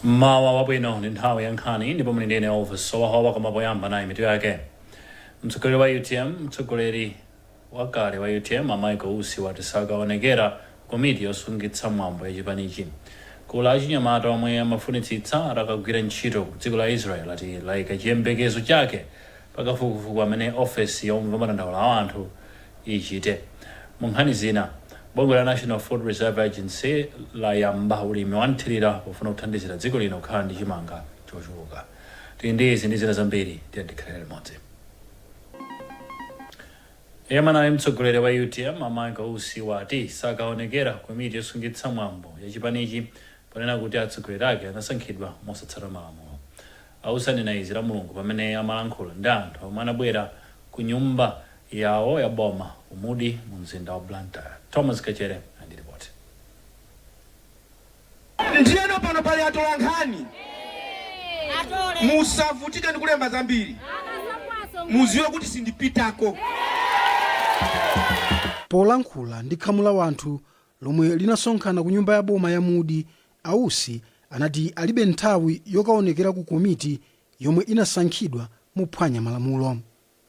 Mmawa wabwino ni nthawi ya Nkhani ndipo muli ndine office wahowa koma poyamba nayi mitu yake. Mtsogoleri wa UTM, mtsogoleri wakale wa UTM Michael Usi wati sakaonekera komiti yosungitsa mwambo yachipanichi. Gulu la achinyamata omwe amafunitsitsa atakagwira ntchito ku dziko la Israel ati layika chiyembekezo chake pakafukufuku amene ofesi yomva madandaula a anthu ichite. Mu nkhani zina, Bongo la National Food Reserve Agency layamba ulimi wa nthirira pofuna kuthandizira dziko lino kukhala ndi chimanga chochuluka. Tindizi ndi zina zambiri tiyandikhalire limodzi. Yamanayi mtsogoleri wa UTM Michael Usi wati sakaonekera komiti yosungitsa mwambo yachipanichi ponena kuti atsogoleri ake anasankhidwa mosatsata malamulo. Ausanena izi la Mulungu pamene amalankhula ndi anthu omwe anabwera ku nyumba yawo ya boma umudi mu mzinda wa Blantyre. Thomas Kachere andi report. Ndiyeno pano pali atola nkhani. Musavutike ndi kulemba zambiri. Muziwe kuti sindipitako. Polankhula ndi khamu la wanthu lomwe linasonkhana ku nyumba ya boma ya mudi, Ausi anati alibe nthawi yokaonekera ku komiti yomwe inasankhidwa mophwanya malamulo.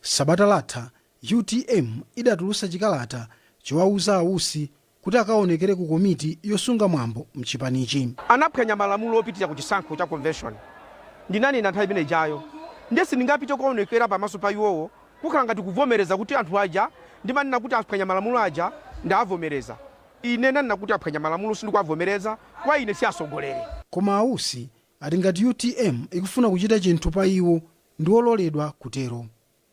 Sabata latha UTM idatulutsa chikalata chowauza Ausi kuti akaonekere ku komiti yosunga mwambo mchipanichi. Anaphwanya malamulo opitira ku chisankho cha convention. Ndinani na nthawi imene jayo. Ndiye sindingapite kuonekera pamaso pa iwowo kukhala ngati kuvomereza kuti anthu aja ndimanena kuti aphwanya malamulo aja ndavomereza. Ine nanena kuti aphwanya malamulo sindikuavomereza kwa ine si asogolere. Koma Ausi ati ngati UTM ikufuna kuchita chinthu pa iwo ndi ololedwa kutero.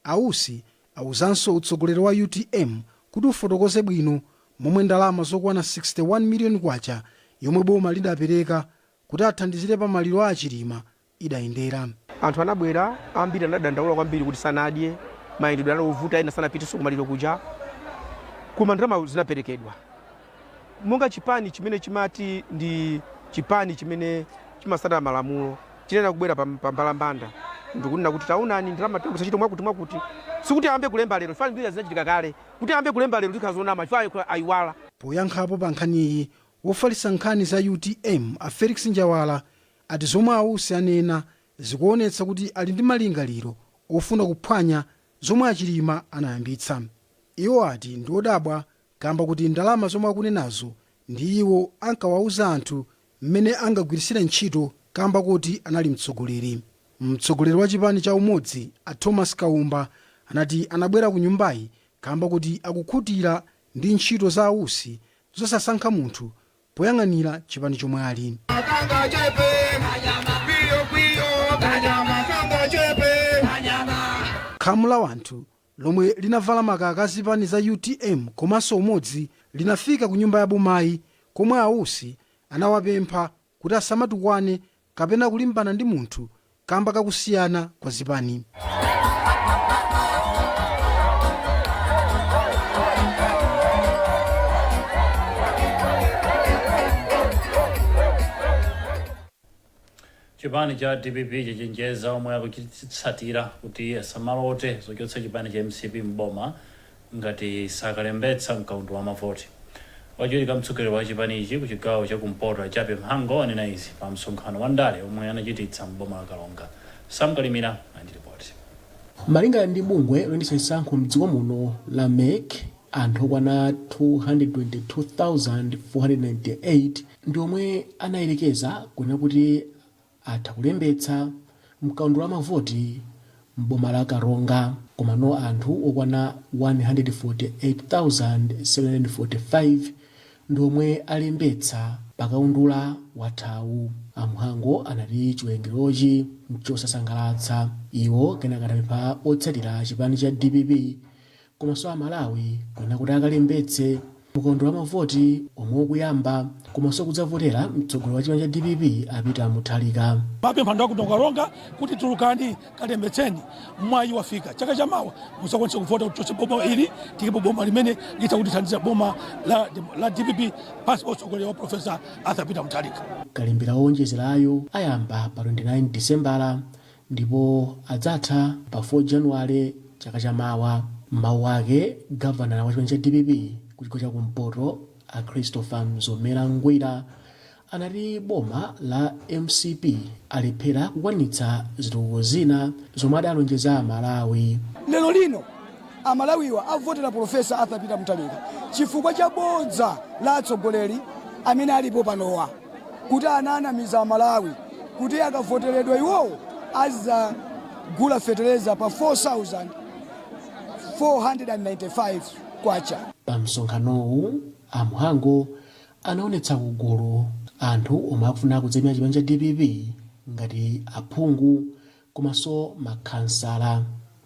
Ausi awuzanso utsogoleri wa UTM kuti ufotokoze bwino momwe ndalama zokwana 61 million kwacha yomwe boma lidapereka kuti athandizire pa maliro a chilima idayendera. Anthu anabwera ambiri anadandaula kwambiri kuti sanadye mayendedwe anavuta ena sanapite kumaliro kuja koma ndalama zinaperekedwa. Monga chipani chimene chimati ndi chipani chimene chimasata malamulo chinena kubwera pa mbalambanda ndikunena kuti taonani ndalama kusachita mwakuti sikuti ambe kulemba lero fani ndi zinachitika kale kuti ambe kulemba lero tikazona mafai ayiwala. Poyankhapo pa nkhaniyi wofalitsa nkhani za UTM a Felix Njawala ati zomwe Ausi anena zikuonetsa kuti ali ndi malingaliro ofuna kuphwanya zomwe achilima anayambitsa. Iwo ati ndi odabwa kamba kuti ndalama zomwe akunenazo ndi iwo ankawauza anthu mmene angagwirisire ntchito kamba kuti anali mtsogoleri. Mtsogoleri wa chipani cha umodzi a Thomas Kaumba anati anabwera ku nyumbayi kamba kuti akukhutira ndi ntchito za Ausi zosasankha munthu poyang'anira chipani chomwe ali. Khamu la wanthu lomwe linavala makaka azipani za UTM komanso umodzi linafika ku nyumba ya bomayi komwe Ausi anawapempha kuti asamatukwane kapena kulimbana ndi munthu kamba kakusiyana kwa zipani. Chipani cha DPP chachenjeza omwe akuchitsatira kuti asamalote zochotsa chipani cha MCP mboma ngati sakalembetsa mkaundu wa mavoti. Wachiwiri mtsogoleri wa chipani ichi ku chigawo chakumpoto Chape Mhango anena izi pa msonkhano wa ndale omwe anachititsa mboma la Kalonga. Samkalimira andi report. Malinga ndi bungwe loyendetsa chisankho mdziko muno la MEC, anthu okwana 222,498 ndi omwe anayerekeza kunena kuti atha kulembetsa mkaundu wa mavoti mboma la Kalonga, komano anthu okwana 148,745 ndi omwe alembetsa pakaundula wathawu. Amhango anati chiwerengerochi nchosasangalatsa. Iwo kenaka anapempha otsatira chipani cha DPP komanso a Malawi kunena kuti akalembetse mkaundu wa mavoti omwe ukuyamba komanso kudzavotera mtsogoleri wa chipani cha DPP apita Muthalika. Mapempha ndi Kalonga kuti tulukani kalembetseni mwayi wafika chaka chamawa musakwanisa kuvota kuchotsa boma ili tilipo boma limene litakutithandiza boma la DPP pasi pa utsogoleri wa Profesa Peter Muthalika. Kalembera owonjezerayo ayamba pa 29 December ndipo adzatha pa 4 January chaka chamawa. Mawu ake gavana wa chipani cha DPP ku chigawo chakumpoto a Christopher Mzomera Ngwira anati boma la MCP alephera kukwanitsa zitukuko zina zomwe adalonjeza Malawi. Lero lino Amalawiwa avotera Profesa Arthur Peter Mutharika chifukwa cha bodza la atsogoleri amene alipo panowa kuti ananamiza Malawi kuti akavoteredwa iwowo azagula fetereza pa 4,495 kwacha. Pa msonkhanowu Amhango anaonetsa kugulu anthu omwe akufuna kudzemera chipani cha DPP ngati aphungu komanso makhansala.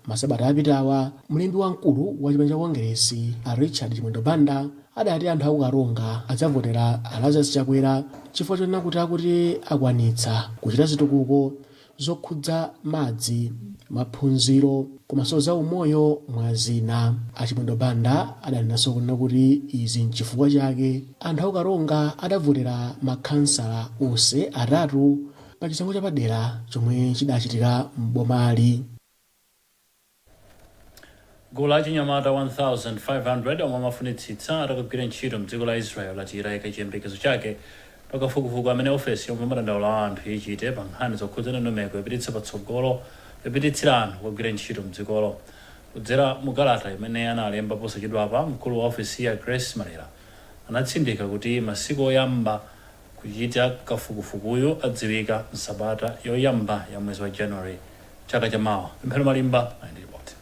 Masabata apitawa mlembi wamkulu wa chipani cha Kongresi Richard Chimwendo Banda adati anthu akukaronga adzavotera Lazarus Chakwera chifukwa chonena kuti akwanitsa kuchita zitukuko zokhudza madzi, maphunziro komanso za umoyo mwa zina. Achimwendo Banda adalinanso kunena kuti izi nchifukwa chake anthu akukaronga adavotera makhansala onse atatu pa chisankho chapadera chomwe chidachitika m'bomali. Gulu la achinyamata 1,500 omwe amafunitsitsa atakagwira ntchito mdziko la Israel atiyirayika chiyembekezo chake pakafukufuku amene ofesi yomwe madandaula a anthu ichite pa nkhani zokhudzana ndondomeko yopititsa patsogolo yopititsira anthu kugwira ntchito mdzikolo. Kudzera mu kalata imene analemba posachedwapa, mkulu wa ofesi ya Grace Malera anatsindika kuti masiku oyamba kuchita kafukufukuyu adziwika msabata yoyamba ya mwezi wa January chaka chamawa. Mphero Malimba ayindiripoti.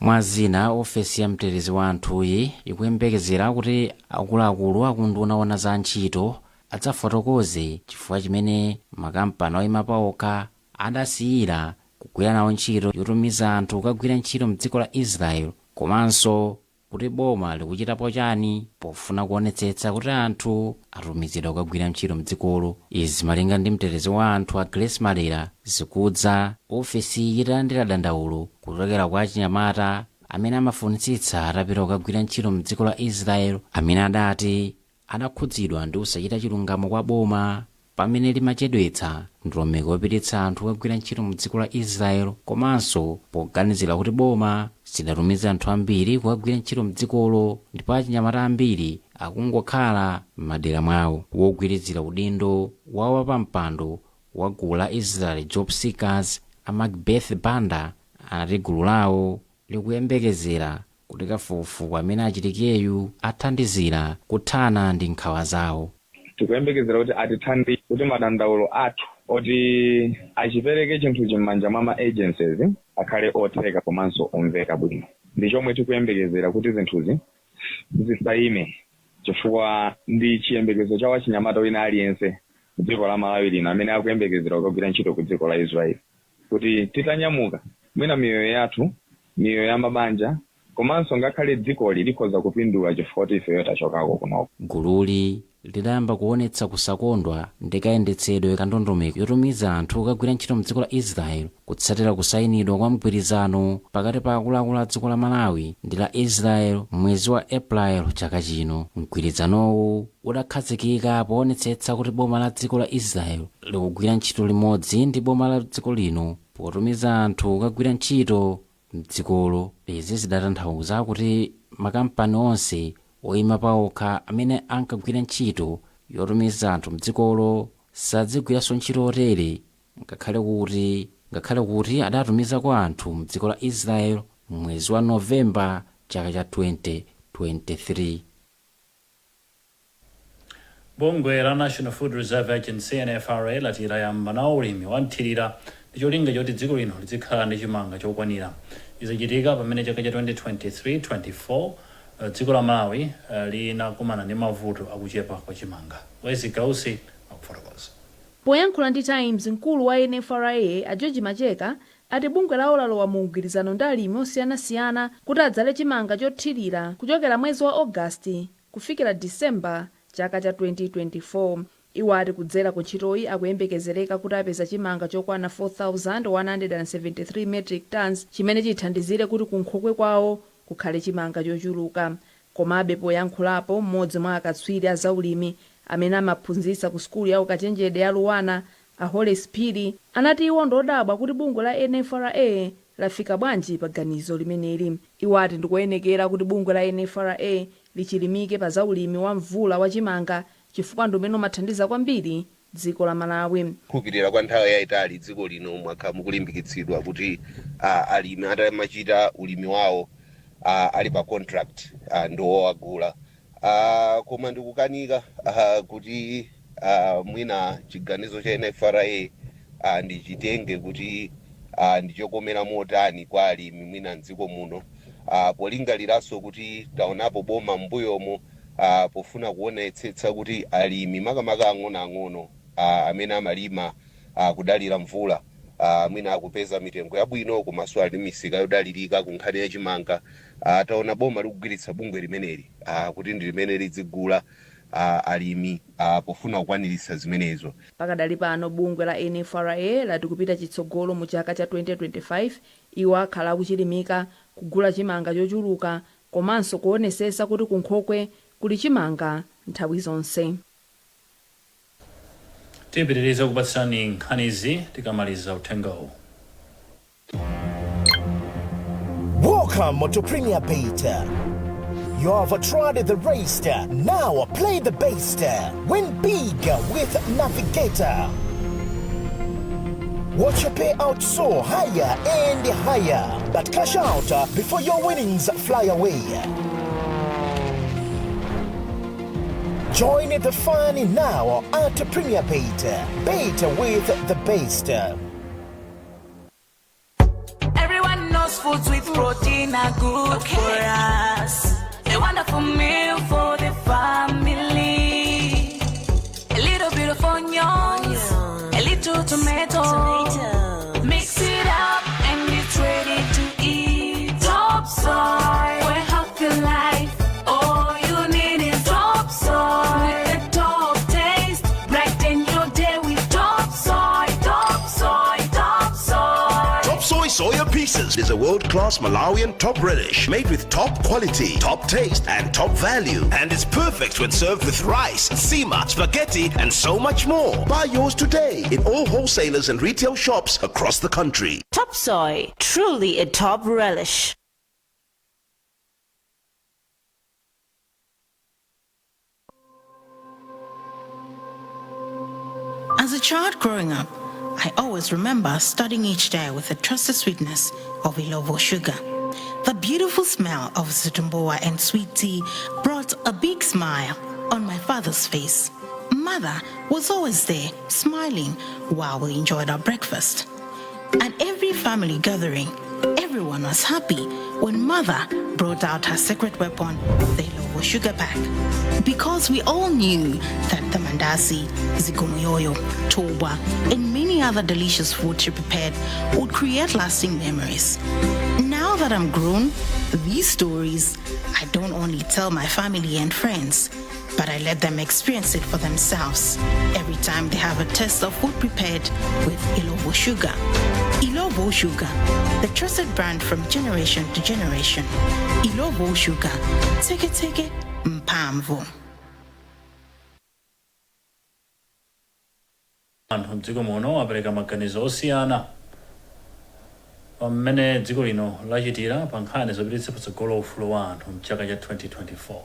Mwazina ofesi ya mtetezi wa anthuyi ikuyembekezera kuti akuluakulu akunduna ona za ntchito adzafotokoze chifukwa chimene makampani oyima paokha adasiyira kugwira nawo ntchito yotumiza anthu kukagwira ntchito mdziko la Israel, komanso kuti boma likuchitapo chani pofuna kuonetsetsa kuti anthu atumizidwa kukagwira ntchito mdzikolo. Izi malinga ndi mtetezi wa anthu a Grace Malera zikudza ofesi italandira dandaulo kuchokera kwa achinyamata amene amafunitsitsa atapita kukagwira ntchito mdziko la Israel, amene adati adakhudzidwa ndi kusachita chilungamo kwa boma pamene limachedwetsa ndondomeko yopititsa anthu kukagwira ntchito mdziko la Israel, komanso poganizira kuti boma sidatumiza anthu ambiri kukagwira ntchito mdzikolo ndipo achinyamata ambiri akungokhala m'madera mwawo. Wogwirizira udindo wawo wapampando wa gulu la Israel Job Seekers Macbeth Banda anati gulu lawo likuyembekezera kuti kafukufuku amene achitikeyu athandizira kuthana ndi nkhawa zawo. Tikuyembekezera kuti atithandize kuti madandaulo athu oti achipereke chinthu chimanja mwa ma agencies akhale otheka komanso omveka bwino. Ndi chomwe tikuyembekezera kuti zinthuzi zisayime chifukwa ndi chiyembekezo cha wachinyamata wina aliyense dziko la Malawi lino amene akuyembekezera kukagwira ntchito ku dziko la Israel, kuti titanyamuka mwina miyoyo yathu, miyoyo ya mabanja komanso ngakhale dzikoli likhoza kupindula chifukwa ifeyo tachokako kunoko. Gululi lidayamba kuonetsa kusakondwa ndi kayendetsedwe ka ndondomeko yotumiza anthu kukagwira ntchito mdziko la Israel kutsatira kusayinidwa kwa mgwirizano pakati pa akuluakulu a dziko la Malawi ndi la Israel mwezi wa April chaka chino. Mgwirizanowu udakhazikika poonetsetsa kuti boma la dziko la Israel likugwira ntchito limodzi ndi boma la dziko lino potumiza anthu kukagwira ntchito mdzikolo. Izi zidatanthauza kuti makampani onse oyima paokha amene ankagwira ntchito yotumiza anthu mdzikolo sadzigwiranso ntchito otere, ngakhale kuti adatumiza kwa anthu mdziko la Israel mwezi wa Novemba chaka cha 2023. Bungwe la National Food Reserve Agency NFRA lati layamba nawo ulimi wa nthirira ndi cholinga choti dziko lino lizikhala ndi chimanga chokwanira. Izi zichitika pamene chaka cha 2023-24 dziko la Malawi linakumana ndi mavuto akuchepa kwa chimanga. Wezi Gausi akufotokoza. Poyankhula ndi Times, mkulu wa NFRA a George Macheka ati bungwe lawo lalowa mu mgwirizano ndi alimi osiyanasiyana kuti adzale chimanga chothirira kuchokera mwezi wa Augasti kufikira December chaka cha 2024. Iwo ati kudzera ku ntchitoyi akuyembekezereka kuti apeza chimanga chokwana 4,173 metric tons chimene chithandizire kuti kunkhokwe kwawo kukhale chimanga chochuluka. Komabe poyankhulapo mmodzi mwa akatswiri a zaulimi amene amaphunzitsa ku skulu ya ukachenjede ya Luwana a Holy Spirit anati iwo ndodabwa kuti bungwe la NFRA lafika bwanji pa ganizo limeneli. Iwo ati ndikoyenekera kuti bungwe la NFRA lichilimike pa zaulimi wa mvula wa chimanga chifukwa ndi umene umathandiza kwambiri dziko la Malawi. Kupitira kwa nthawi yayitali dziko lino mwakhala mukulimbikitsidwa kuti alimi atamachita ulimi wawo ali pa contract ndo agula koma ndikukanika kuti mwina chiganizo cha NFRA ndichitenge kuti ndichokomera motani kwa alimi mwina mdziko muno polingaliranso kuti taonapo boma mbuyomo pofuna kuonetsetsa kuti alimi makamaka ang'onoang'ono amene amalima kudalira mvula mwina akupeza mitengo yabwino komanso ali misika yodalirika ku nkhani yachimanga taona boma likugwiritsa bungwe limeneli kuti ndi limene lidzigula alimi pofuna kukwaniritsa zimenezo. Pakadali pano bungwe la NFRA lati kupita chitsogolo mu chaka cha 2025 iwo akhala akuchilimika kugula chimanga chochuluka komanso kuonesesa kuti kunkhokwe kuli chimanga nthawi zonse. Tipitiriza kupatsani nkhanizi tikamaliza uthengawo. Welcome to Premier Beta. You have tried the race, now play the base. Win big with Navigator. Watch your payout soar higher and higher, but cash out before your winnings fly away. Join the fun now at Premier Beta. Beta with the best. Everyone knows foods with protein are good for us. A wonderful meal for the family. A little bit of onions, a little tomato. Mix it up and it's ready to eat. Top soy, we're healthy life. All you need is top soy. With the top taste, brighten your day with top soy, top soy, top soy. Top soy soya pieces is a world-class Malawian top relish made with top quality, top taste, and top value. And it's perfect when served with rice, sima, spaghetti, and so much more. Buy yours today in all wholesalers and retail shops across the country. Top soy, truly a top relish. As a child growing up, I always remember starting each day with the trusted sweetness of Ilovo sugar. The beautiful smell of Zitumboa and sweet tea brought a big smile on my father's face. Mother was always there, smiling while we enjoyed our breakfast. At every family gathering, everyone was happy when Mother brought out her secret weapon, the Ilovo sugar pack. Because we all knew that the mandasi, zigumuyoyo, toba, and many other delicious foods she prepared would create lasting memories. Now that I'm grown, these stories, I don't only tell my family and friends, but I let them experience it for themselves every time they have a taste of food prepared with Ilovo sugar. Ilovo sugar, the trusted brand from generation to generation. Ilovo sugar, teke mpamvu. Anthu mdziko muno apereka maganizo osiyana pamene dziko lino lachitira pa nkhani zopititsa patsogolo ufulu wa anthu mchaka cha 2024.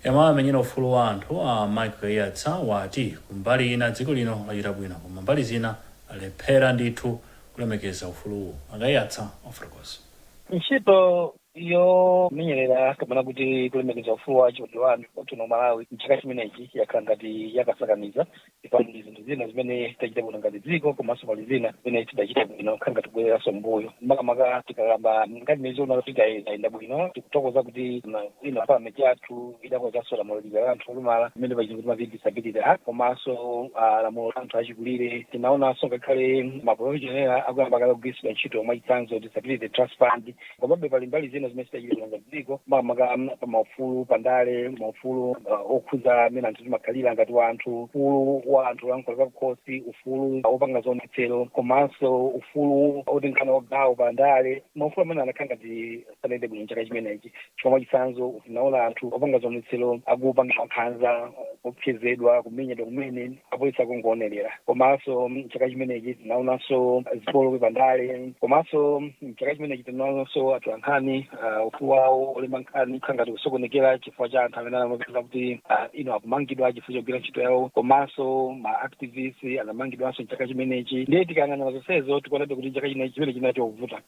Yamwe amenyera ufulu wa anthu a Michael Yatsa wati kumbali ina dziko lino lachita bwino koma mbali zina alephera ndithu kulemekeza ufuluwu. Akayatsa ofotokoza. Ntchito yomenyerera kapena kuti kulemekeza ufulu wa chipoti wanu kuno Malawi mchaka chimenechi yakhala ngati yakasakaniza pali zinthu zina zimene tachita bwino ngati dziko komanso pali zina zimene tidachita bwino khala ngati kubwereranso mbuyo. Makamaka tikakamba ngati mezoona kuti tayenda bwino tikutokoza kuti ino parliament yathu idakozanso lamulo la anthu olumala imene pachita kuti disability komanso lamulo la anthu achikulire. Tinaonanso ngakhale maprovisionera akuyamba kale kugwiritsidwa ntchito mwachitsanzo disability trust fund komabe pali mbali zina zimene tidachita ngati dziko makamaka pa maufulu pandale maufulu okhuza amene anthu timakhalira ngati wanthu ufulu wa anthu lankoleka kukhosi ufulu opanga zionetsero komanso ufulu otenkhana ogawo pandale maufulu amene anakhala ngati sanayende bwino chaka chimenechi chifukwa chitsanzo tinaona anthu opanga zionetsero akupanga nkhanza kupsezedwa kumenyedwa kumene apolisi akungoonelera komanso chaka chimenechi tinaonanso zipolo pandale komanso chaka chimenechi tinaonanso atolankhani ufulu wawo olemba nkhani kukhala ngati kusokonekera chifukwa cha anthu amene amapeza kuti ino akumangidwa chifukwa chogwira ntchito yawo, komanso ma activists anamangidwanso mchaka chimenechi. Ndiye tikayang'ana zonsezo tikuonadi kuti chaka chimenechi chimene chinachovuta.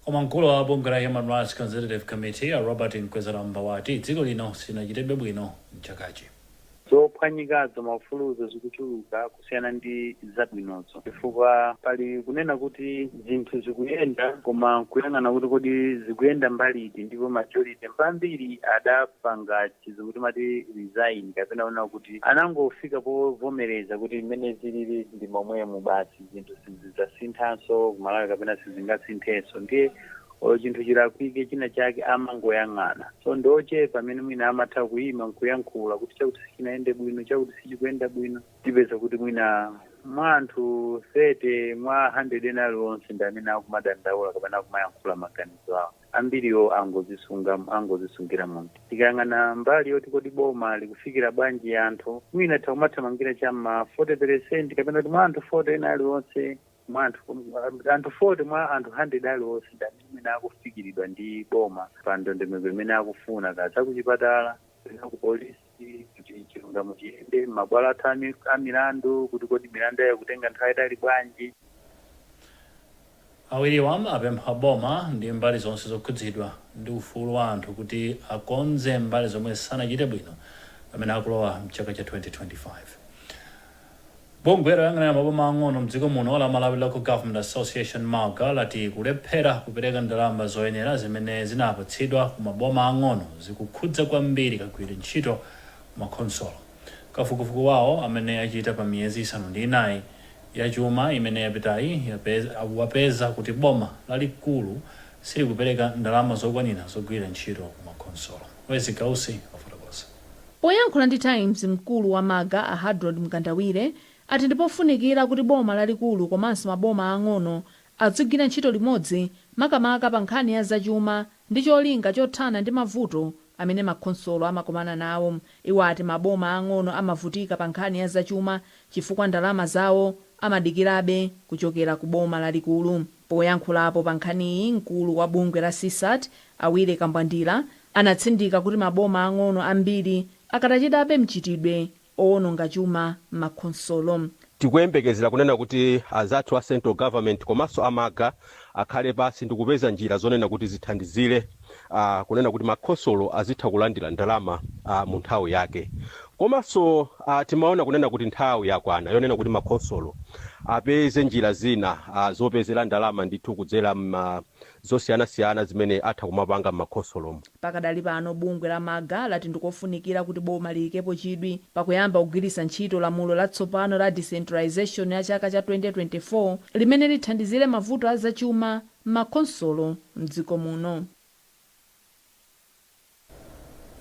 Koma mkulu wa bungwe la Human Rights Consultative Committee Robert Nkwezalamba wati dziko lino silinachitebe bwino mchakachi. Zophwanyikazo maufuluzo zikuchuluka kusiyana ndi zabwinozo, chifukwa pali kunena kuti zinthu zikuyenda koma kuyang'ana kuti kodi zikuyenda mbali iti, ndipo majority mbambiri adapanga chizungu timati resign kapena kuona kuti anangofika povomereza kuti mmene zilili ndi momwemo basi zinthu sizasinthanso kumalawi kapena sizingasinthenso. Ndiye chinthu chilakwike china chake amangoyang'ana. So ndoche pamene mwina amatha kuyima nkuyankhula kuti chakuti sichinaende bwino, chakuti sichikuyenda bwino, tipeza kuti mwina mwa anthu 30 mwa 100 ena aliwonse ndi amene akumadandaula kapena akumayankhula maganizo awo, ambiriwo angozisungira munthu. Tikayang'ana mbali yoti kodi boma likufikira bwanji anthu, mwina tikumathamangira chamma 40% kapena kuti mwa anthu 40 ena aliwonse, anthu 40 mwa anthu 100 aliwonse ndi amene akufikiridwa ndi boma pa ndondomeko imene akufuna, kaza kuchipatala, ku polisi, kuti chilungamo chiyende, mabwalo athu a milandu, kuti kodi milandu yayo kutenga nthawi itali bwanji. Awiriwa apempha boma ndi mbali zonse zokhudzidwa ndi ufulu wa anthu kuti akonze mbali zomwe sanachite bwino pamene akulowa mchaka cha 2025. Bungwe loyang'anira maboma ang'ono mdziko muno la Malawi Local Government Association MAGA lati kulephera kupereka ndalama zoyenera zimene zinapatsidwa ku maboma ang'ono zikukhudza kwambiri kagwira ntchito makhonsolo. Kafukufuku wawo amene achita pa miyezi 4 ya chuma imene yapitayi wapeza kuti boma lalikulu silikupereka ndalama zokwanira zogwira ntchito ku makhonsolo. Wezi Gausi wafotokoza. Poyankhula ndi Times, mkulu wa MAGA Harold Mkandawire ati ndipofunikira kuti boma lalikulu komanso maboma ang'ono adzigwira ntchito limodzi makamaka pa nkhani ya zachuma ndi cholinga chothana ndi mavuto amene makhonsolo amakumana nawo. Iwo ati maboma ang'ono amavutika pa nkhani ya zachuma chifukwa ndalama zawo amadikirabe kuchokera ku boma lalikulu. Poyankhulapo pa nkhaniyi, mkulu wa bungwe la CSAT Awire Kambwandira anatsindika kuti maboma ang'ono ambiri akatachitabe mchitidwe owononga chuma makhonsolo. Tikuyembekezera kunena kuti azathu a central government komanso amaga akhale pasi ndi kupeza njira zonena kuti zithandizire kunena kuti makhonsolo azitha kulandira ndalama mu nthawi yake. Komanso timaona kunena kuti nthawi yakwana yonena kuti makhonsolo apeze njira zina zopezera ndalama ndithu kudzera zosiyanasiyana zimene atha kumapanga m'makhonsolo. Pakadali pano bungwe la MAGA lati ndikofunikira kuti boma liyikepo chidwi pakuyamba kugwiritsa ntchito lamulo latsopano la decentralization ya chaka cha 2024 limene lithandizire mavuto azachuma m'makhonsolo mdziko muno.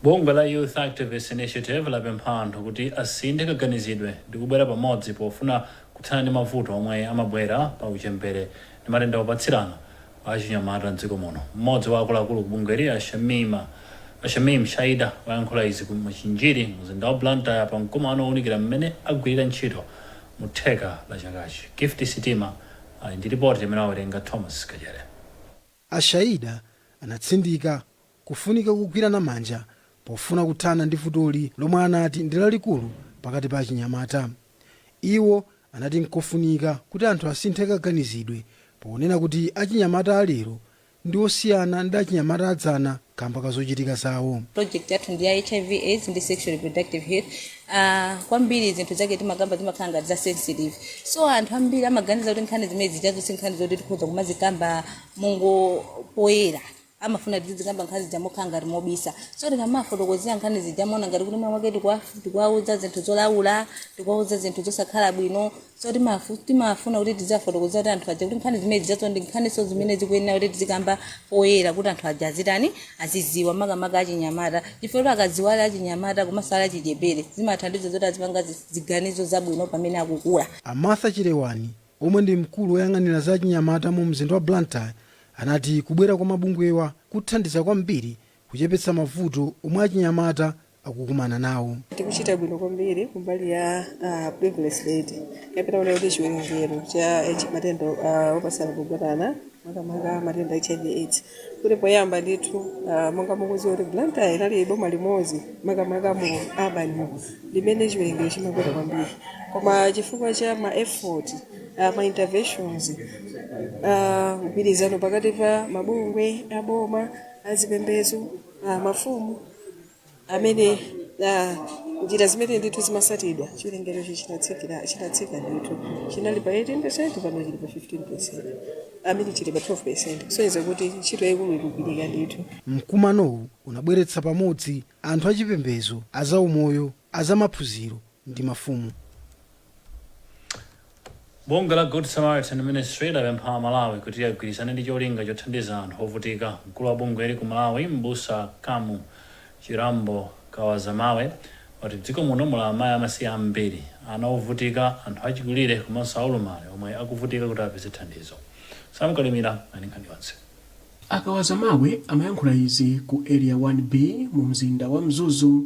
Bungwe la Youth Activist Initiative lapempha anthu kuti asinthe kaganizidwe ndi kubwera pamodzi pofuna kuthana ndi mavuto omwe amabwera pa uchembere ndi matenda opatsirana achinyamata mdziko muno. Mmodzi wa akuluakulu ku bungweli Ashamim Shaida wayankhula izi ku Machinjiri mzinda wa Blantyre pa mkumano owunikira mmene agwirira ntchito mu theka la chakachi. Gift Sitima ali ndi ripoti imene awerenga Thomas Kajere. Ashaida anatsindika kufunika kugwirana manja pofuna kuthana ndi futoli lomwe anati ndi lalikulu pakati pa achinyamata. Iwo anati nkofunika kuti anthu asinthe kaganizidwe ponena kuti achinyamata alero ndi osiyana ndi achinyamata adzana kamba kazochitika zawo. Project yathu ndi ya HIV/AIDS ndi sexual reproductive health. Kwambiri zinthu zake timakamba timakhala ngati za sensitive, so anthu ambiri amaganiza kuti nkhani zimene zijazo si nkhani zoti tikhoza kumazikamba mungo poyera, amafuna tizikamba nkhani zamokhala ngati mobisa. So tikamafotokozera nkhani zijamona ngati kuti mwake tikuwauza zinthu zolaula, tikuwauza zinthu zosakhala bwino. So timafuna kuti tizafotokozera kuti anthu aja kuti nkhani zimene zijazo ndi nkhani so zimene zikuyenera kuti tizikamba poyera kuti anthu aja azitani aziziwa makamaka achinyamata. Chifukwa akaziwala achinyamata komasala achichepere zimathandiza zoti azipanga ziganizo zabwino pamene akukula. Amartha Chirewani omwe ndi mkulu woyang'anira za achinyamata mu mzinda wa Blantyre anati kubwera kwa mabungwewa kuthandiza kwambiri kuchepetsa mavuto omwe achinyamata akukumana nawo. Tikuchita bwino kwambiri kumbali ya prevalence rate kapita ona kuti chiwerengero cha matenda opasana kugonana makamaka matenda HIV/AIDS kuti poyamba ndithu monga mukudziwa kuti Blantyre inali boma limodzi makamaka mu urban limene chiwerengero chimakwera kwambiri, koma chifukwa cha ma effort ma interventions mgwirizano pakati pa mabungwe aboma azipembedzo mafumu amene njira zimene ndithu zimasatidwa chiwerengero chinatsika ndithu chinali pa 18% pano chili pa 15%, amene chili pa 12%, kusonyeza kuti ntchito yaikulu ikugwirika ndithu. mkumanowu unabweretsa pamodzi anthu achipembedzo, azaumoyo, azamaphunziro ndi mafumu. Bungwe la Good Samaritan Ministry lapempha Malawi kuti agwirizane ndi cholinga chothandiza anthu ovutika. Mkulu wa bungwe ku Malawi Mbusa Kamu Chirambo Kawazamawe wati dziko muno muli amayi amasiye ambiri ana ovutika, anthu achikulire komanso aulumali omwe akuvutika kuti apeze thandizo. Samkalimira Nkhani yonse. Akawazamawe amayankhula izi ku area 1B mu mzinda wa Mzuzu,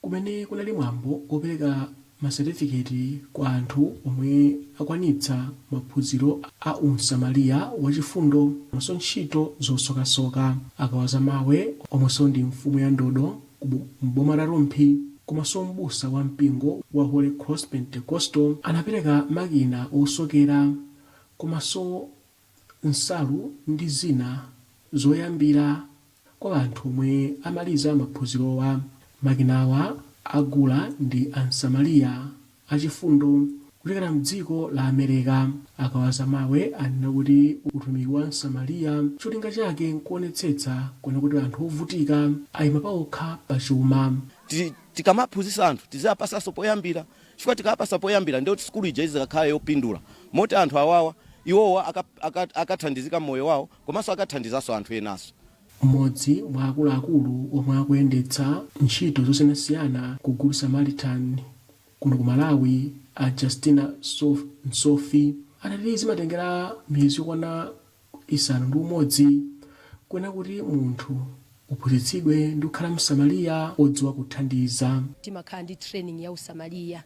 kumene kunali mwambo opereka masetifiketi kwa anthu omwe akwanitsa maphunziro a unsamaliya wachifundo komanso ntchito zosokasoka. Akawazamawe omwenso ndi mfumu ya ndodo mboma la Rumphi komanso mbusa wa mpingo wa Holy Cross Pentecostal anapereka makina osokera komanso nsalu ndi zina zoyambira kwa anthu omwe amaliza maphunzirowa. Makinawa agula ndi ansamaliya achifundo kuchokera mdziko la America. Akawazamawe anena kuti utumiki wa nsamaliya cholinga chake nkuonetsetsa kuona kuti anthu ovutika ayima paokha pachuma. Tikamaphunzitsa anthu tizipasanso poyambira, chifukwa tikapasa poyambira ndio sikulu ija izakhala yopindula moti anthu awawa iwowa akathandizika moyo wawo komanso akathandizanso anthu enaso. Mmodzi mwa akuluakulu omwe akuyendetsa ntchito zosiyanasiyana ku Good Samaritan kuno ku Malawi, a Justina Nsofi anati zimatengera miyezi yokwana 6 kuona kuti munthu uphunzitsidwe ndi kukhala msamaliya odziwa kuthandiza. Timakhala ndi training ya usamaliya,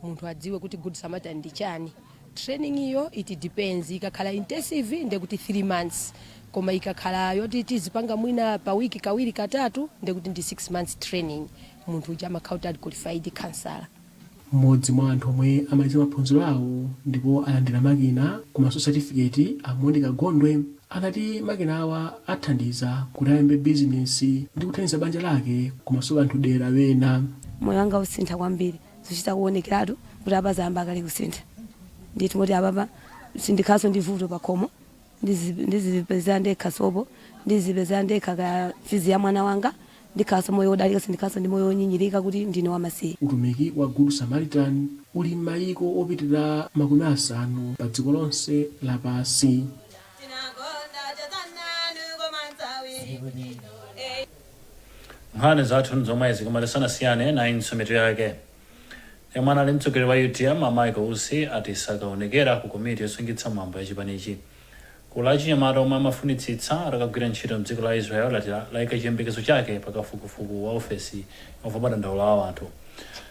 munthu adziwe kuti Good Samaritan ndi chani. Training iyo it depends, ikakhala intensive ndekuti 3 months, koma ikakhala yoti tizipanga mwina pa wiki kawiri katatu ndekuti ndi 6 months training. Munthu uja amakhala qualified counselor. Mmodzi mwa anthu omwe amaliza maphunziro awo ndipo alandira makina komanso certificate a Monica Gondwe anati makina awa athandiza kuti ayambe bizinesi ndi kuthandiza banja lake komanso anthu dera wena. Moyo wanga usintha kwambiri, zochita kuonekeratu kuti apazamba akali kusintha. Nditi moti ababa sindikhaso ndivuto pakhomo ndizipeza ndekha sopo, ndizipeza ndekha ka fizi ya mwana wanga, ndikhaso moyo odalika, sindikhaso ndi moyo onyinyirika kuti ndine wamasiye. Utumiki wa Good Samaritan uli m'mayiko opitirira 50 pa dziko lonse lapansi. Nkhani zathu zomwe zikumatisiyana na insometo yake. Yamwana ali mtsogoleri wa UTM amayi Usi ati sakaonekera ku komiti yosungitsa mwambo ya chipanichi. Kulachi nyamata omwe amafunitsitsa atakagwira ntchito mdziko la Israel ati layika chiyembekezo chake pakafukufuku wa ofesi yomva dandaula wa anthu.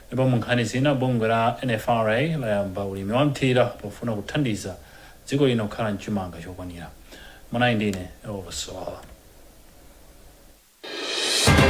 Ndipo mu nkhani zina bungwe la NFRA layamba ulimi wa mthira pofuna kuthandiza dziko lino kukhala mchimanga chokwanira. Mwanayi ndine Elvis Swala.